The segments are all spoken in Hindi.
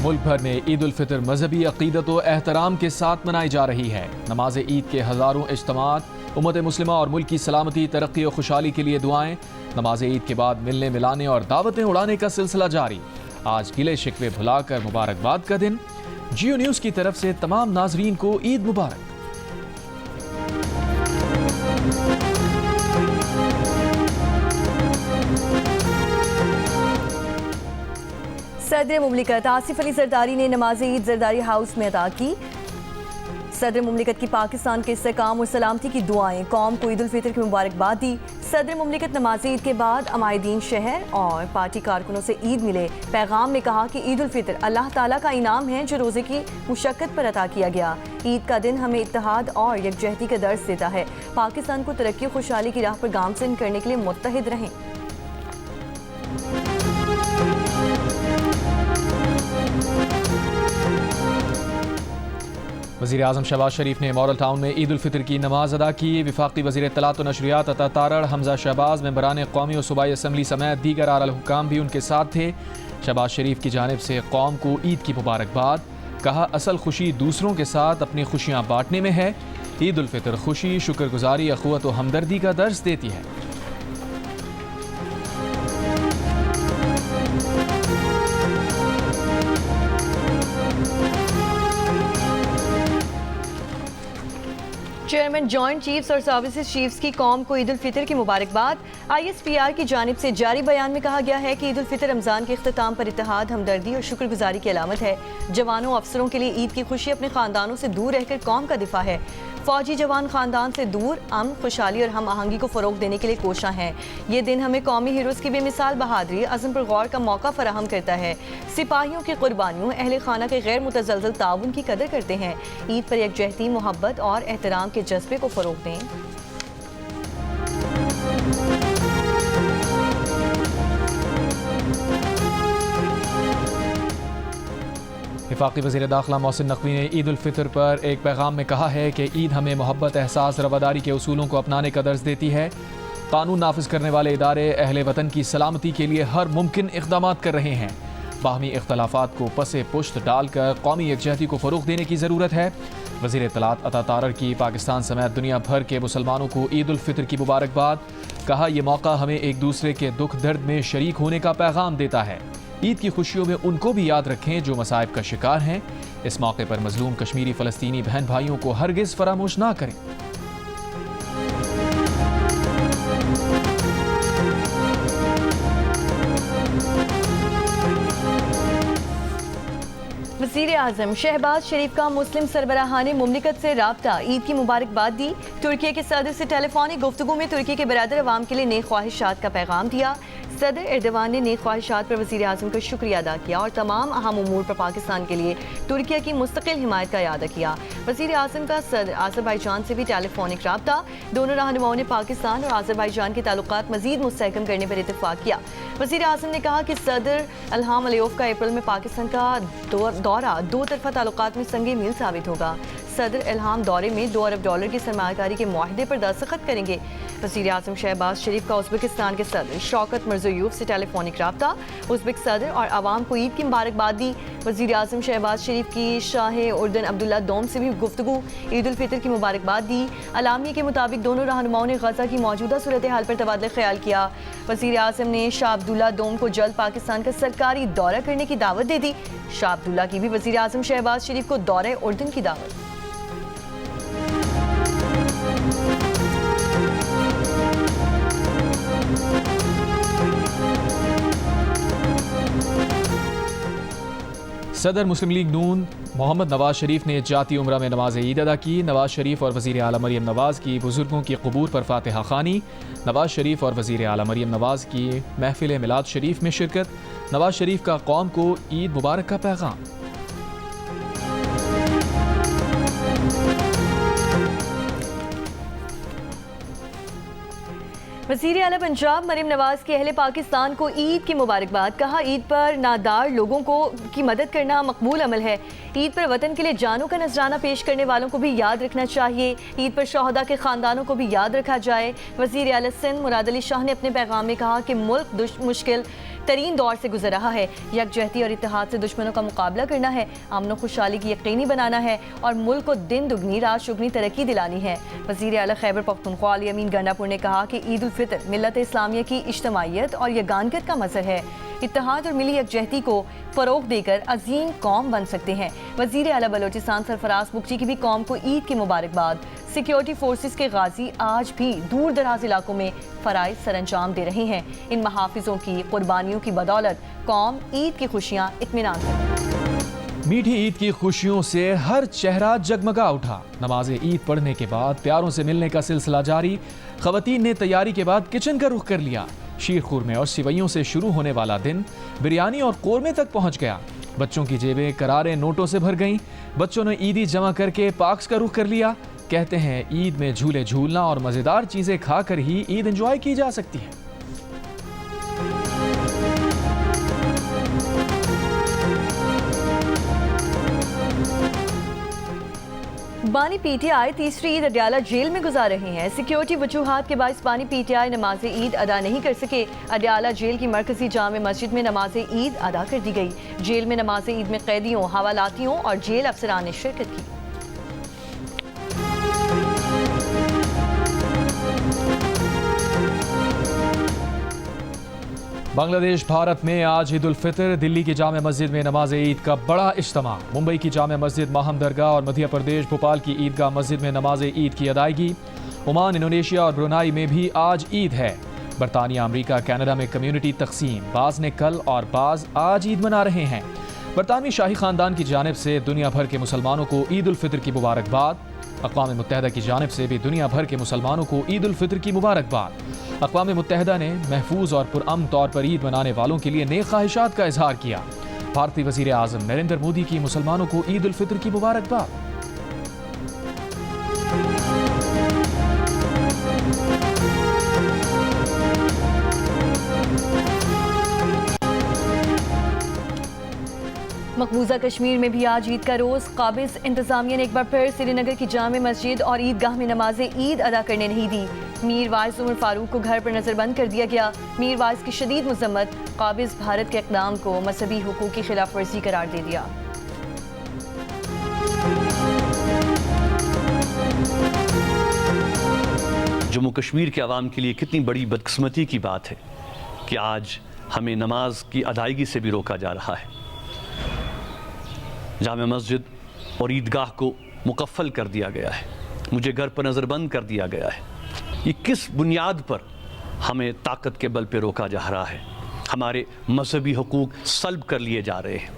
मुल्क भर में ईद उल फितर मजहबी अकीदत व एहतराम के साथ मनाई जा रही है। नमाज ईद के हज़ारों इज्तिमात, उम्मत मुस्लिमा और मुल्क की सलामती, तरक्की और खुशहाली के लिए दुआएं। नमाज ईद के बाद मिलने मिलाने और दावतें उड़ाने का सिलसिला जारी। आज गिले शिकवे भुलाकर मुबारकबाद का दिन। जियो न्यूज़ की तरफ से तमाम नाजरीन को ईद मुबारक। सदर मुमलिकत आसिफ अली जरदारी ने नमाज ईद जरदारी हाउस में अदा की। सदर मुमलिकत की पाकिस्तान के इस्तेकाम और सलामती की दुआएं, कौम को ईद उल फितर की मुबारकबाद दी। सदर मुमलिकत नमाज ईद के बाद अमायदीन शहर और पार्टी कारकुनों से ईद मिले। पैगाम में कहा कि ईद उल फितर अल्लाह ताला का इनाम है जो रोज़े की मुशक्कत पर अता किया गया। ईद का दिन हमें इत्तेहाद और यकजहती का दर्स देता है। पाकिस्तान को तरक्की और खुशहाली की राह पर गामज़न करने के लिए मुत्तहिद रहें। वज़ीर आज़म शहबाज शरीफ ने मॉडल टाउन में ईद उल फितर की नमाज अदा की। वफाकी वज़ीर इत्तलात व नशरियात अता तारड़ हमजा शहबाज, मेंबरान कौमी और सूबाई असम्बली समेत दीगर आला हुक्काम भी उनके साथ थे। शहबाज शरीफ की जानिब से कौम को ईद की मुबारकबाद। कहा, असल खुशी दूसरों के साथ अपनी खुशियाँ बांटने में है। ईद उल फितर खुशी, शुक्रगुजारी, अखुवत व हमदर्दी का दर्स देती है। चेयरमैन जॉइंट चीफ्स और सर्विसेज चीफ्स की कौम को ईद उल फितर की मुबारकबाद। ISPR की जानिब से जारी बयान में कहा गया है कि ईद उल फितर रमज़ान के इख्तिताम पर इत्तेहाद, हमदर्दी और शुक्रगुजारी की अलामत है। जवानों अफसरों के लिए ईद की खुशी अपने खानदानों से दूर रहकर कौम का दिफा है। फौजी जवान खानदान से दूर अमन, खुशहाली और हम आहंगी को फ़रोग देने के लिए कोशां हैं। ये दिन हमें कौमी हीरोज़ की बेमिसाल बहादुरी, अज़म पर गौर का मौका फराहम करता है। सिपाहियों की कुर्बानियों, अहले खाना के गैर मुतज़लज़ल ताउन की कदर करते हैं। ईद पर यकजहती, मोहब्बत और एहतराम के जज्बे को फ़रोग दें। वफाकी वज़ीर दाखिला मोहसिन नकवी ने ईद उल फितर पर एक पैगाम में कहा है कि ईद हमें मोहब्बत, एहसास, रवादारी के उसूलों को अपनाने का दर्ज देती है। कानून नाफिज करने वाले इदारे अहले वतन की सलामती के लिए हर मुमकिन इक़दाम कर रहे हैं। बाहमी इख्तलाफात को पसे पुश्त डालकर कौमी यकजहती को फ़रोग देने की ज़रूरत है। वज़ीर इत्तलात अता तारड़ की पाकिस्तान समेत दुनिया भर के मुसलमानों को ईद उल फितर की मुबारकबाद। कहा, यह मौका हमें एक दूसरे के दुख दर्द में शरीक होने का पैगाम देता है। ईद की खुशियों में उनको भी याद रखें जो मसाइब का शिकार हैं। इस मौके पर मजलूम कश्मीरी फ़लस्तीनी बहन भाइयों को हरगिज़ फरामोश ना करें। वज़ीर आज़म शहबाज शरीफ का मुस्लिम सरबराहान मुमलिकत से राब्ता, ईद की मुबारकबाद दी। तुर्की के सदर से टेलीफोनिक गुफ्तगू में तुर्की के बरादर अवाम के लिए नेक ख्वाहिशात का पैगाम दिया। सदर एर्दोगान ने नेक ख्वाहिशात पर वज़ीर आज़म का शुक्रिया अदा किया और तमाम अहम उमूर पर पाकिस्तान के लिए तुर्की की मुस्तकिल हिमायत का याद किया। वज़ीर आज़म का सदर आज़रबाईजान से भी टेलीफोनिक राब्ता। दोनों रहनुमाओं ने पाकिस्तान और आज़रबाईजान के ताल्लुकात मज़ीद मुस्तहकम करने पर इत्तेफाक किया। वज़ीर आज़म ने कहा कि सदर इल्हाम अलियोव का अप्रैल में पाकिस्तान का दौरा दो तरफा ताल्लुकात में संगे मील साबित होगा। सदर इल्हाम दौरे में $2 अरब की सरमायाकारी के मुआहदे पर दस्तखत करेंगे। वज़ीर आज़म शहबाज शरीफ का उज़्बेकिस्तान के सदर शौकत मिर्ज़ोयेव से टेलीफोनिक राब्ता। उज़्बेक सदर और आवाम को ईद की मुबारकबाद दी। वज़ीर आज़म शहबाज शरीफ की शाह उर्दन अब्दुल्ला दोम से भी गुफ्तगू, ईद उल फितर की मुबारकबाद दी। अलामिया के मुताबिक दोनों रहनुमाओं ने गज़ा की मौजूदा सूरत हाल पर तबादला ख्याल किया। वज़ीर आज़म ने शाह अब्दुल्ला दोम को जल्द पाकिस्तान का सरकारी दौरा करने की दावत दे दी। शाह अब्दुल्ला की भी वज़ीर आज़म शहबाज शरीफ को दौरे उर्दन की दावत। सदर मुस्लिम लीग नून मोहम्मद नवाज शरीफ ने जाती उम्रा में नमाज ईद अदा की। नवाज शरीफ और वज़ीर आला मरियम नवाज की बुजुर्गों की क़ुबूर पर फातिहा खानी। नवाज शरीफ और वज़ीर आला मरियम नवाज की महफिल मिलाद शरीफ में शिरकत। नवाज शरीफ का कौम को ईद मुबारक का पैगाम। वज़ीर आला पंजाब मरियम नवाज की अहले पाकिस्तान को ईद की मुबारकबाद। कहा, ईद पर नादार लोगों को की मदद करना मकबूल अमल है। ईद पर वतन के लिए जानों का नजराना पेश करने वालों को भी याद रखना चाहिए। ईद पर शहदा के खानदानों को भी याद रखा जाए। वज़ीर आला सिंध मुराद अली शाह ने अपने पैगाम में कहा कि मुल्क मुश्किल तरीन दौर से गुजर रहा है। यकजहती और इत्तेहाद से दुश्मनों का मुकाबला करना है, अमन और खुशहाली की यकीनी बनाना है और मुल्क को दिन दुगनी रात चुगनी तरक्की दिलानी है। वज़ीर आला खैबर पख्तूनख्वा अली अमीन गंडापुर ने कहा कि ईद उल फितर मिल्लत इस्लामिया की इज्तमाइयत और यगानगत का मज़हर है। इत्तेहाद और मिली यकजहती को फ़रोग़ देकर अजीम कौम बन सकते हैं। वज़ीर आला बलोचिस्तान सरफराज बुगची की भी कौम को ईद की मुबारकबाद। सिक्योरिटी फोर्सेस के गाजी आज भी दूर दराज इलाकों में फ़राइज़ सरअंजाम दे रहे हैं। इन महाफिजों की कुर्बानियों की बदौलत कौम ईद की खुशियाँ इत्मीनान करती। मीठी ईद की खुशियों से हर चेहरा जगमगा उठा। नमाज ईद पढ़ने के बाद प्यारों से मिलने का सिलसिला जारी। ख़वातीन ने तैयारी के बाद किचन का रुख कर लिया। शीर खुरमे और सिवैयों से शुरू होने वाला दिन बिरयानी और कोरमे तक पहुंच गया। बच्चों की जेबें करारे नोटों से भर गईं। बच्चों ने ईदी जमा करके पार्क्स का रुख कर लिया। कहते हैं ईद में झूले झूलना और मज़ेदार चीज़ें खाकर ही ईद एंजॉय की जा सकती है। बानी पीटीआई तीसरी ईद अडयाला जेल में गुजार रहे हैं। सिक्योरिटी वजूहात के बायस बानी पीटीआई नमाज ईद अदा नहीं कर सके। अडयाला जेल की मरकजी जामे मस्जिद में नमाज ईद अदा कर दी गई। जेल में नमाज ईद में कैदियों, हवालातियों और जेल अफसरान ने शिरकत की। बांग्लादेश भारत में आज ईद उल फितर। दिल्ली की जामे मस्जिद में नमाज ईद का बड़ा इज्तिमा। मुंबई की जामे मस्जिद माहम दरगाह और मध्य प्रदेश भोपाल की ईदगाह मस्जिद में नमाज ईद की अदायगी। ओमान, इंडोनेशिया और ब्रुनाई में भी आज ईद है। बरतानिया, अमरीका, कनाडा में कम्युनिटी तकसीम। बाज़ ने कल और बाज़ आज ईद मना रहे हैं। बरतानवी शाही खानदान की जानिब से दुनिया भर के मुसलमानों को ईद उल फितर की मुबारकबाद। अक़वाम मुत्तहिदा की जानिब से भी दुनिया भर के मुसलमानों को ईद उल फितर की मुबारकबाद। अक़वाम मुत्तहिदा ने महफूज और पुरअमन तौर पर ईद मनाने वालों के लिए नेक ख्वाहिशात का इजहार किया। भारतीय वज़ीर आज़म नरेंद्र मोदी की मुसलमानों को ईद उल फितर की मुबारकबाद। मकबूजा कश्मीर में भी आज ईद का रोज़। काबिज इंतजामिया ने एक बार फिर श्रीनगर की जामे मस्जिद और ईदगाह में नमाज ईद अदा करने नहीं दी। मीर वाइस उमर फारूक को घर पर नजरबंद कर दिया गया। मीर वाइस की शदीद मजम्मत। काबिज भारत के इक़दाम को मजहबी हुकूक की खिलाफ वर्जी करार दे दिया। जम्मू कश्मीर के अवाम के लिए कितनी बड़ी बदकिस्मती की बात है कि आज हमें नमाज की अदायगी से भी रोका जा रहा है। जामे मस्जिद और ईदगाह को मुकफ़ल कर दिया गया है। मुझे घर पर नज़रबंद कर दिया गया है। ये किस बुनियाद पर हमें ताकत के बल पर रोका जा रहा है? हमारे मजहबी हुकूक सल्ब कर लिए जा रहे हैं।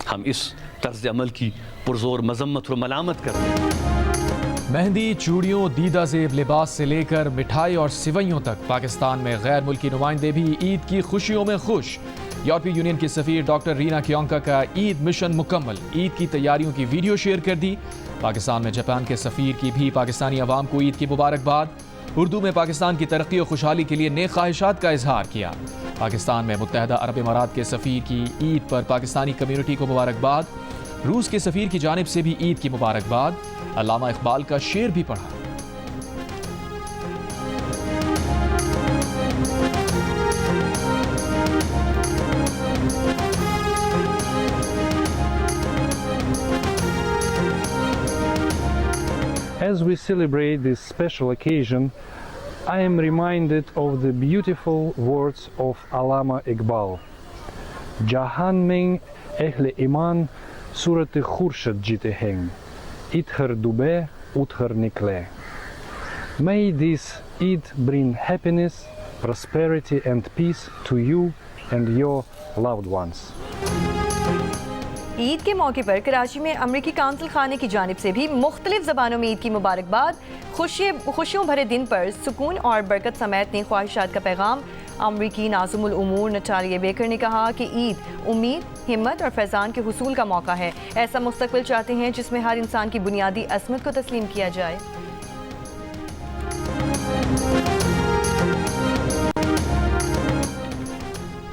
हम इस तर्ज अमल की पुरजोर मजम्मत और मलामत करते हैं। मेहंदी, चूड़ियों, दीदा ज़ेब लिबास से लेकर मिठाई और सिवैयों तक पाकिस्तान में गैर मुल्की नुमाइंदे भी ईद की खुशियों में खुश। यूरोपीय यूनियन की सफ़ीर डॉक्टर रीना क्योंका का ईद मिशन मुकम्मल। ईद की तैयारियों की वीडियो शेयर कर दी। पाकिस्तान में जापान के सफ़ीर की भी पाकिस्तानी अवाम को ईद की मुबारकबाद। उर्दू में पाकिस्तान की तरक्की और खुशहाली के लिए नेक ख्वाहिशात का इजहार किया। पाकिस्तान में मुत्तहिदा अरब इमारात के सफ़ीर की ईद पर पाकिस्तानी कम्युनिटी को मुबारकबाद। रूस के सफ़ीर की जानिब से भी ईद की मुबारकबाद। अल्लामा इकबाल का शेर भी पढ़ा। As we celebrate this special occasion, I am reminded of the beautiful words of Allama Iqbal. Jahan mein ehle iman surat khurshid jite hain, idhar dube udhar nikle. May this Eid bring happiness, prosperity and peace to you and your loved ones. Eid के मौके पर कराची में अमरीकी काउंसिल खाने की जानिब से भी मुख्तलिफ ज़बानों में ईद की मुबारकबाद। खुशियों भरे दिन पर सुकून और बरकत समेत नेक ख्वाहिशात का पैगाम। अमरीकी नाज़िमुल उमूर नटालिया बेकर ने कहा कि ईद उम्मीद, हिम्मत और फैज़ान के हुसूल का मौका है। ऐसा मुस्तकबिल चाहते हैं जिसमें हर इंसान की बुनियादी असमत को तस्लीम किया जाए।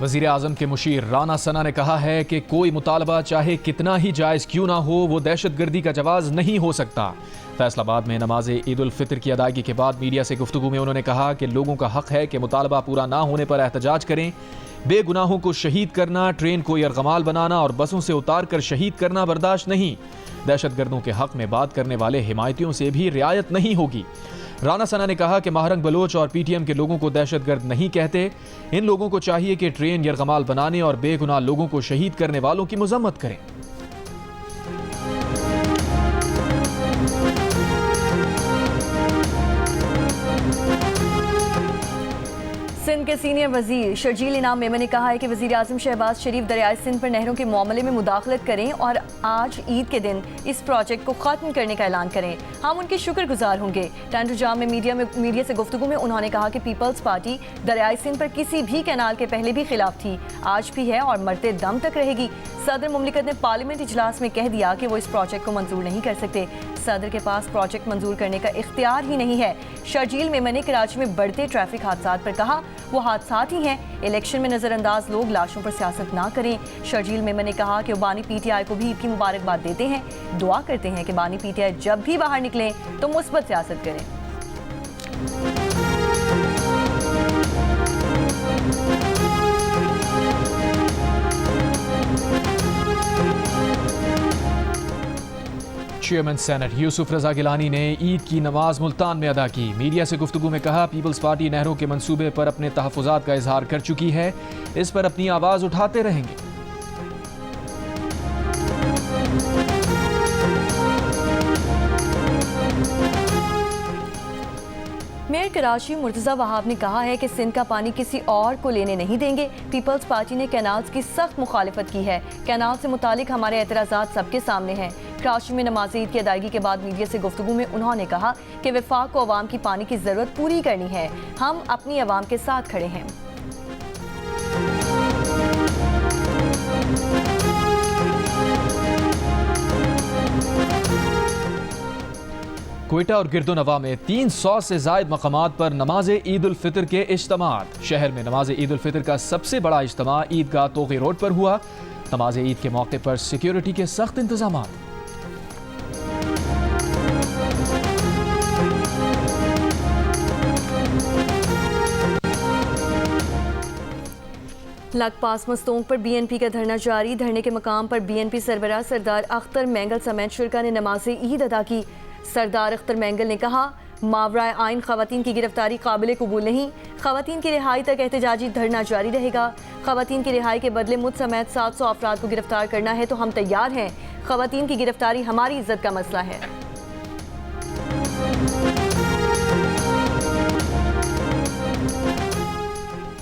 वज़ीर आज़म के मुशीर राना सना ने कहा है कि कोई मुतालबा चाहे कितना ही जायज़ क्यों ना हो, वो दहशतगर्दी का जवाज़ नहीं हो सकता। फैसलाबाद में नमाज ईद उल फितर की अदायगी के बाद मीडिया से गुफ्तगू में उन्होंने कहा कि लोगों का हक है कि मुतालबा पूरा ना होने पर एहतजाज करें। बेगुनाहों को शहीद करना, ट्रेन को यरगमाल बनाना और बसों से उतार कर शहीद करना बर्दाश्त नहीं। दहशतगर्दों के हक में बात करने वाले हिमायतियों से भी रियायत नहीं होगी। राना सना ने कहा कि महारंग बलोच और पीटीएम के लोगों को दहशतगर्द नहीं कहते। इन लोगों को चाहिए कि ट्रेन यरगमाल बनाने और बेगुनाह लोगों को शहीद करने वालों की मजम्मत करें। सिंध के सीनियर वजीर शर्जील इनाम मेमन ने कहा है कि वजीर आजम शहबाज शरीफ दरियाए सिंध पर नहरों के मामले में मुदाखलत करें और आज ईद के दिन इस प्रोजेक्ट को खत्म करने का ऐलान करें। हम उनके शुक्रगुजार होंगे। टैंटूजाम में मीडिया से गुफ्तगू में उन्होंने कहा कि पीपल्स पार्टी दरियाए सिंध पर किसी भी कैनाल के पहले भी खिलाफ थी, आज भी है और मरते दम तक रहेगी। सदर मुमलिकत ने पार्लियामेंट इजलास में कह दिया कि वो इस प्रोजेक्ट को मंजूर नहीं कर सकते। सदर के पास प्रोजेक्ट मंजूर करने का इख्तियार ही नहीं है। शर्जील मेमन ने कराची में बढ़ते ट्रैफिक हादसात पर कहा वो हादसात ही हैं, इलेक्शन में नजरअंदाज लोग लाशों पर सियासत ना करें। शर्जील मेमन ने कहा कि वो बानी पीटीआई को भी ईद की मुबारकबाद देते हैं, दुआ करते हैं कि बानी पीटीआई जब भी बाहर निकले तो मुस्बत सियासत करें। चेयरमैन सेनेट यूसुफ रजा गिलानी ने ईद की नमाज मुल्तान में अदा की। मीडिया से गुफ्तगू में कहा पीपल्स पार्टी नहरों के मंसूबे पर अपने तहफ़्फ़ुज़ात का इजहार कर चुकी है, इस पर अपनी आवाज़ उठाते रहेंगे। मेयर कराची मुर्तज़ा वहाब ने कहा है कि सिंध का पानी किसी और को लेने नहीं देंगे। पीपल्स पार्टी ने कैनाल्स की सख्त मुखालिफत की है। कैनाल से मुतालिक हमारे एतराज़ात सबके सामने हैं। कराची में नमाज ईद की अदायगी के बाद मीडिया से गुफ्तगू में उन्होंने कहा कि वफाक को अवाम की पानी की ज़रूरत पूरी करनी है, हम अपनी अवाम के साथ खड़े हैं। क्वेटा और गिरदोनवा में 300 से ज़ायद मकामात पर नमाज ईद उल फितर के इज्तिमात। शहर में नमाज ईद उल फितर का सबसे बड़ा इज्तिमा ईदगाह तोग़ी रोड पर हुआ। नमाज ईद के मौके पर सिक्योरिटी के सख्त इंतजाम। लगपास मस्तोंग पर बीएनपी का धरना जारी। धरने के मकाम पर बीएनपी सरबराह सरदार अख्तर मैंगल समेत शुरका ने नमाज ईद अदा की। सरदार अख्तर मैंगल ने कहा मावराए आइन खवातीन की गिरफ्तारी काबिल कबूल नहीं, खवातीन की रिहाई तक एहतजाजी धरना जारी रहेगा। खवातीन की रिहाई के बदले मुझ समेत 700 अफराद को गिरफ्तार करना है तो हम तैयार हैं। खवातीन की गिरफ्तारी हमारी इज्जत का मसला है।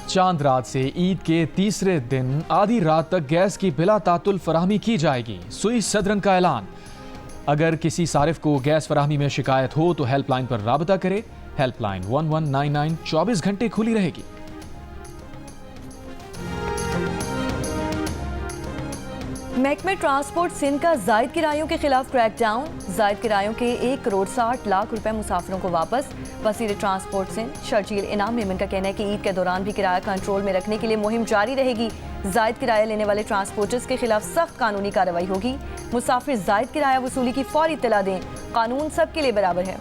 चांद रात से ईद के तीसरे दिन आधी रात तक गैस की बिला तातुल फराहमी की जाएगी। सुई सदरन का ऐलान। अगर किसी सारिफ को गैस फराहमी में शिकायत हो तो हेल्पलाइन पर राबता करे। हेल्पलाइन 1199 24 घंटे खुली रहेगी। महकमे ट्रांसपोर्ट सिंध का जायद किरायों के खिलाफ क्रैकडाउन। जायद किरायों के 1 करोड़ 60 लाख रुपए मुसाफिरों को वापस। वज़ीर ट्रांसपोर्ट सिंध शर्जील इनाम मेमन का कहना है कि ईद के दौरान भी किराया कंट्रोल में रखने के लिए मुहिम जारी रहेगी। जायद किराया लेने वाले ट्रांसपोर्टर्स के खिलाफ सख्त कानूनी कार्रवाई होगी। मुसाफिर जायद किराया वसूली की फौरी इत्तला दें, कानून सबके लिए बराबर है।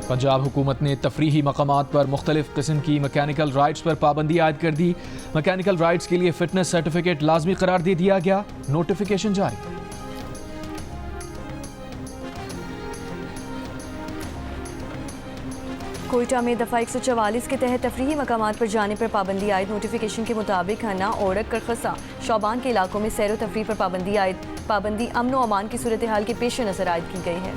पंजाब हुकूमत ने तफरीही मकामात पर मुख्तलिफ किस्म की मैकेनिकल राइड्स पर पाबंदी आयद कर दी। मैकेनिकल राइड्स के लिए फिटनेस सर्टिफिकेट लाजमी करार दे दिया गया। नोटिफिकेशन जारी। कोयटा में दफ़ा 144 के तहत तफरीही मकामात पर जाने पर पाबंदी आयद। नोटिफिकेशन के मुताबिक हन्ना, ओरक, करखसा, शौबान के इलाकों में सैर व तफरीह पर पाबंदी आयद। पाबंदी अमन व अमान की सूरत हाल के पेश नज़र आयद की गई है।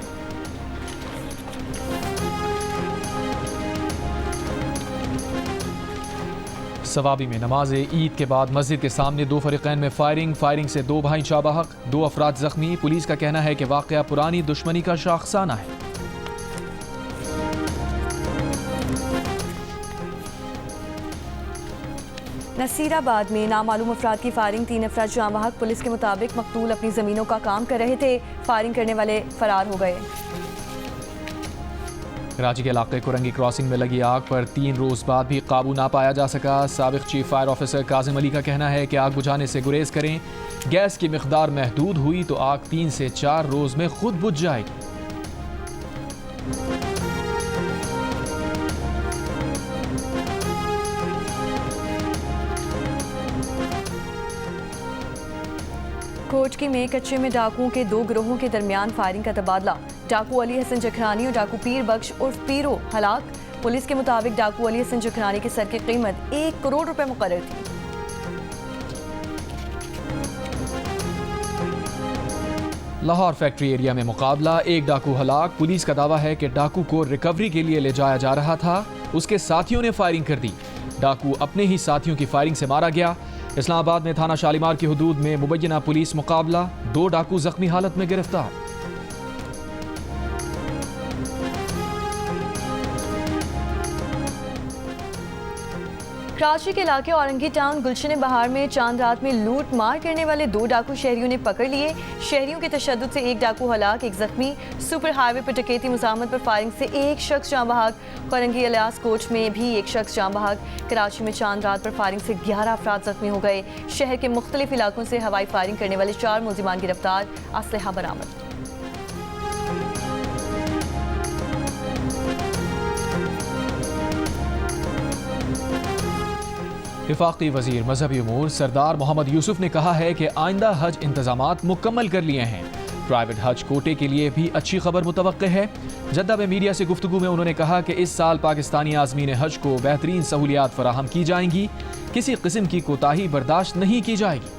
सवाबी में नमाज ईद के बाद मस्जिद के सामने 2 फरीकैन में फायरिंग से 2 भाई चाबहक, 2 अफराद जख्मी। पुलिस का कहना है कि वाक़या पुरानी दुश्मनी का शाखसाना है। नसीराबाद में नामालूम अफराद की फायरिंग, 3 अफराद जाँ बहक। पुलिस के मुताबिक मकतूल अपनी ज़मीनों का काम कर रहे थे, फायरिंग करने वाले फरार हो गए। कराची के इलाके कुरंगी क्रॉसिंग में लगी आग पर 3 रोज बाद भी काबू ना पाया जा सका। साबिक chief fire officer Kazim Ali का कहना है कि आग बुझाने से गुरेज करें, गैस की मिकदार महदूद हुई तो आग 3 से 4 रोज में खुद बुझ जाएगी। कोटकी में कच्चे में डाकुओं के 2 गिरोहों के दरमियान फायरिंग का तबादला। डाकू अली हसन जखरानी और डाकू पीर बख्श उर्फ पीरो हलाक। पुलिस के मुताबिक डाकू अली हसन जखरानी की सर की कीमत 1 करोड़ रुपए मुकर्रर थी। लाहौर फैक्ट्री एरिया में मुकाबला, एक डाकू हलाक। पुलिस का दावा है कि डाकू को रिकवरी के लिए ले जाया जा रहा था, उसके साथियों ने फायरिंग कर दी। डाकू अपने ही साथियों की फायरिंग से मारा गया। इस्लामाबाद में थाना शालीमार की हुदूद में मुबैना पुलिस मुकाबला, 2 डाकू जख्मी हालत में गिरफ्तार। कराची के इलाके औरंगी टाउन गुलशन बहार में चांद रात में लूट मार करने वाले 2 डाकू शहरियों ने पकड़ लिए। शहरियों के तशद्दुद से 1 डाकू हलाक, 1 जख्मी। सुपर हाईवे पर डकैती मुज़ाहमत पर फायरिंग से 1 शख्स जाँ बहक। औरंगी अलियास कोच में भी 1 शख्स जाँ बहक। कराची में चांद रात पर फायरिंग से 11 अफराद जख्मी हो गए। शहर के मुख्तलिफ इलाकों से हवाई फायरिंग करने वाले 4 मुलजिमान गिरफ्तार, असलहा बरामद। वफाकी वजीर मजहबी उमूर सरदार मोहम्मद यूसुफ ने कहा है कि आइंदा हज इंतजामात मुकम्मल कर लिए हैं। प्राइवेट हज कोटे के लिए भी अच्छी खबर मुतवक्के है। जद्दा में मीडिया से गुफ्तगू में उन्होंने कहा कि इस साल पाकिस्तानी आज़मीन हज को बेहतरीन सहूलियात फराहम की जाएंगी, किसी किस्म की कोताही बर्दाश्त नहीं की जाएगी।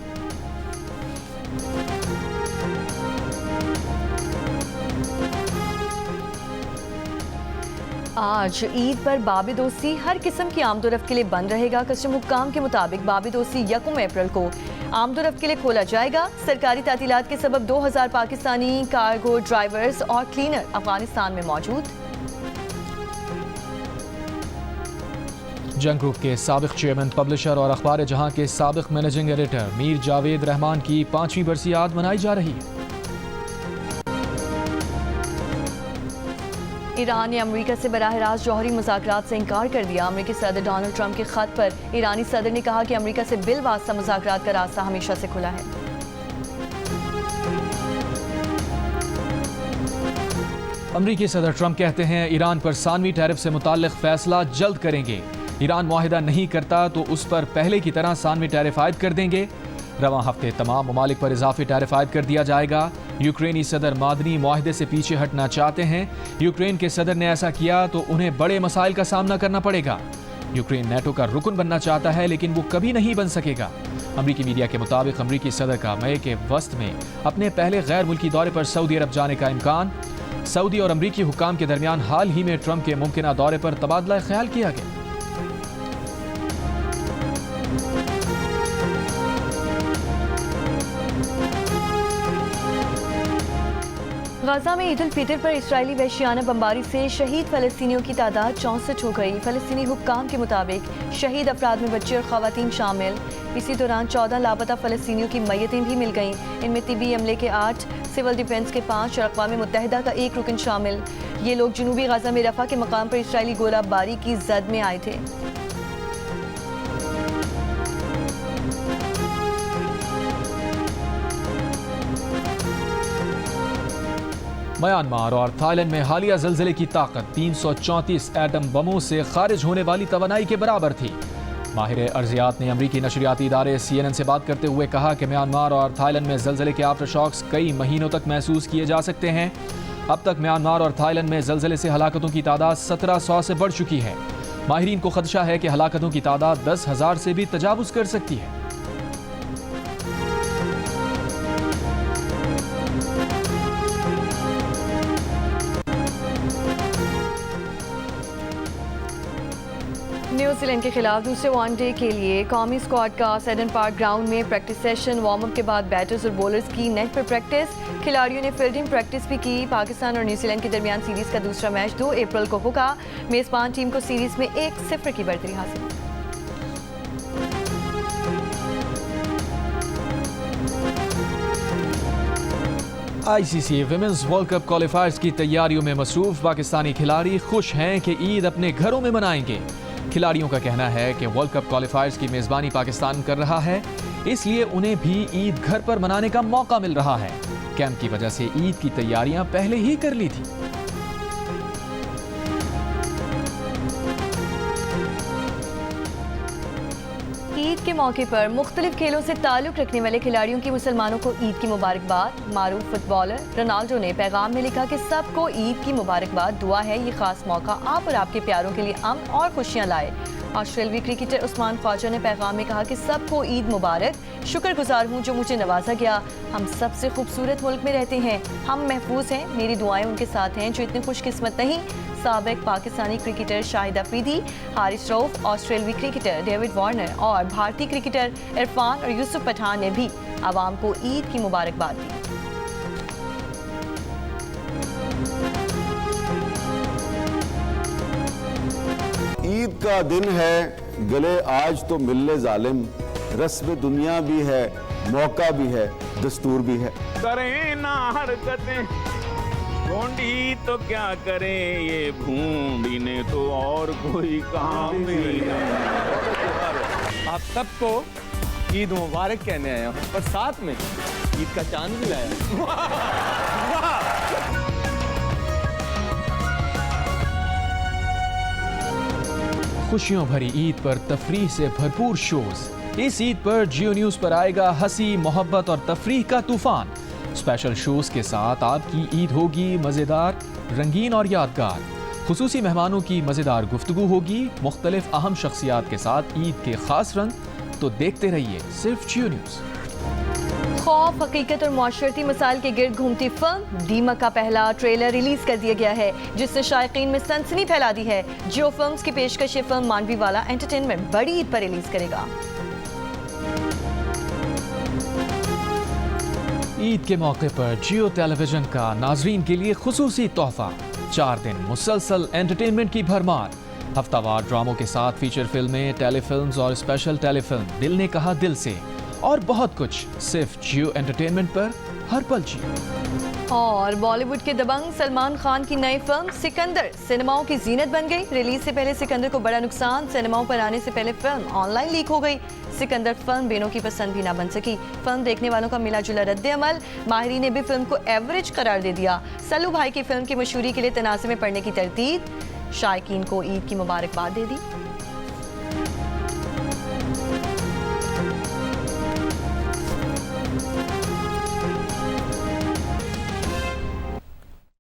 आज ईद पर बाबिदोसी हर किस्म की आमदोरफ्त के लिए बंद रहेगा। कस्टम हुक्काम के मुताबिक बाबिदोसी 1 अप्रैल को आमदोरफ्त के लिए खोला जाएगा। सरकारी तातीलात के सबब 2000 पाकिस्तानी कार्गो ड्राइवर्स और क्लीनर अफगानिस्तान में मौजूद। जंग ग्रुप के साबिक चेयरमैन, पब्लिशर और अखबार जहां के साबिक मैनेजिंग एडिटर मीर जावेद रहमान की 5वीं बरसियात मनाई जा रही है। ईरान ने अमेरिका से बराह रास्त जौहरी मुज़ाकरात से इनकार कर दिया। अमेरिकी सदर डोनाल्ड ट्रंप के खत पर ईरानी सदर ने कहा कि अमेरिका से बिलवास्ता मुज़ाकरात का रास्ता हमेशा से खुला है। अमेरिकी सदर ट्रंप कहते हैं ईरान पर सानवी टैरिफ से मुताल्लिक फैसला जल्द करेंगे। ईरान मुआहिदा नहीं करता तो उस पर पहले की तरह सानवी टैरिफ आयद कर देंगे। रवां हफ्ते तमाम ममालिक पर इजाफी टैरिफ आयद कर दिया जाएगा। यूक्रेनी सदर मादनी मुआहिदे से पीछे हटना चाहते हैं। यूक्रेन के सदर ने ऐसा किया तो उन्हें बड़े मसाइल का सामना करना पड़ेगा। यूक्रेन नेटो का रुकन बनना चाहता है लेकिन वो कभी नहीं बन सकेगा। अमरीकी मीडिया के मुताबिक अमरीकी सदर का मई के वस्त में अपने पहले गैर मुल्की दौरे पर सऊदी अरब जाने का इम्कान। सऊदी और अमरीकी हुक्काम के दरमियान हाल ही में ट्रंप के मुमकिना दौरे पर तबादला ख्याल किया गया। गाजा में ईद उल फितर पर इस्राएली वहशियाना बमबारी से शहीद फ़लस्तीनियों की तादाद 64 हो गई। फ़लस्तीनी हुक्काम के मुताबिक शहीद अफराद में बच्चे और ख़वातीन शामिल। इसी दौरान 14 लापता फ़लस्तीनियों की मैयतें भी मिल गईं। इनमें तिबी अमले के 8, सिविल डिफेंस के 5 और अक़वाम मुत्तहिदा का 1 रुकन शामिल। ये लोग जनूबी गाजा में रफ़ा के मकाम पर इस्राएली गोलाबारी की जद में आए थे। म्यांमार और थाईलैंड में हालिया ज़लज़ले की ताकत 334 एटम बमों से खारिज होने वाली तवानाई के बराबर थी। माहिर अर्जियात ने अमरीकी नशरियाती इदारे CNN से बात करते हुए कहा कि म्यांमार और थाईलैंड में ज़लज़ले के आफ्टर शॉक्स कई महीनों तक महसूस किए जा सकते हैं। अब तक म्यांमार और थाईलैंड में ज़लज़ले से हलाकतों की तादाद 1700 से बढ़ चुकी है। माहिरीन को खदशा है कि हलाकतों की तादाद 10,000 से भी तजावुज़ कर सकती है। न्यूजीलैंड के खिलाफ दूसरे वनडे के लिए कौमी स्क्वाड का सेडन पार्क ग्राउंड में प्रैक्टिस सेशन। वार्म अप के बाद बैटर्स और बॉलर्स की नेट पर प्रैक्टिस। खिलाड़ियों ने फील्डिंग प्रैक्टिस भी की। पाकिस्तान और न्यूजीलैंड के दरमियान सीरीज का दूसरा मैच 2 अप्रैल को होगा। मेजबान टीम को सीरीज में 1-0 की बढ़तरी हासिल। आईसीसी विमेंस वर्ल्ड कप क्वालिफायर्स की तैयारियों में मसरूफ पाकिस्तानी खिलाड़ी खुश हैं कि ईद अपने घरों में मनाएंगे। खिलाड़ियों का कहना है कि वर्ल्ड कप क्वालिफायर्स की मेजबानी पाकिस्तान कर रहा है, इसलिए उन्हें भी ईद घर पर मनाने का मौका मिल रहा है। कैंप की वजह से ईद की तैयारियां पहले ही कर ली थी। ईद के मौके पर मुख्तलिफ खेलों से ताल्लुक रखने वाले खिलाड़ियों की मुसलमानों को ईद की मुबारकबाद। मारूफ फुटबॉलर रोनाल्डो ने पैगाम में लिखा कि सबको ईद की मुबारकबाद। दुआ है ये खास मौका आप और आपके प्यारों के लिए अमन और खुशियां लाए। ऑस्ट्रेलियाई क्रिकेटर उस्मान ख्वाजा ने पैगाम में कहा कि सबको ईद मुबारक। शुक्रगुजार हूँ जो मुझे नवाजा गया। हम सबसे खूबसूरत मुल्क में रहते हैं, हम महफूज हैं। मेरी दुआएं उनके साथ हैं जो इतने खुशकिस्मत नहीं। साबिक पाकिस्तानी क्रिकेटर शाहिद अफरीदी, हारिस रऊफ, ऑस्ट्रेलियाई क्रिकेटर डेविड वार्नर और भारतीय क्रिकेटर इरफान और यूसुफ पठान ने भी आवाम को ईद की मुबारकबाद दी। ईद का दिन है, गले आज तो मिलने जालिम। रस्म दुनिया भी है, मौका भी है, दस्तूर भी है। करें ना हरकतें ढूंढी तो क्या करें, ये ढूंढी ने तो और कोई काम भी नहीं। आप सबको ईद मुबारक कहने आया हूँ और साथ में ईद का चांद भी लाया। खुशियों भरी ईद पर तफरीह से भरपूर शोज। इस ईद पर जियो न्यूज पर आएगा हंसी, मोहब्बत और तफरीह का तूफान। स्पेशल शोज के साथ आपकी ईद होगी मजेदार, रंगीन और यादगार। खुसूसी मेहमानों की मजेदार गुफ्तगू होगी, मुख्तलिफ अहम शख्सियात के साथ ईद के खास रंग। तो देखते रहिए सिर्फ जियो न्यूज। खौफ, हकीकत और माशरती मसाइल के गिर्द घूमती फिल्म दीमक का पहला ट्रेलर रिलीज कर दिया गया है, जिसने शायकीन में सनसनी फैला दी है। जियो फिल्म्स की पेशकश ये फिल्म मानवी वाला एंटरटेनमेंट बड़ी ईद पर रिलीज करेगा। ईद के मौके पर जियो टेलीविजन का नाजरीन के लिए खुसूसी तोहफा। 4 दिन मुसलसल एंटरटेनमेंट की भरमार। हफ्तावार ड्रामों के साथ फीचर फिल्में, टेलीफिल्म्स और स्पेशल टेलीफिल्म दिल ने कहा दिल से और बहुत कुछ सिर्फ जियो एंटरटेनमेंट पर हर पल जियो। और बॉलीवुड के दबंग सलमान खान की नई फिल्म सिकंदर सिनेमाओं की जीनत बन गई। रिलीज से पहले सिकंदर को बड़ा नुकसान, सिनेमाओं पर आने से पहले फिल्म ऑनलाइन लीक हो गई। सिकंदर फिल्म बेनों की पसंद भी ना बन सकी। फिल्म देखने वालों का मिला जुला रद्द अमल। माहिरीन ने भी फिल्म को एवरेज करार दे दिया। सल्लू भाई की फिल्म की मशहूरी के लिए तनाज़े में पड़ने की तरतीब। शायकीन को ईद की मुबारकबाद दे दी।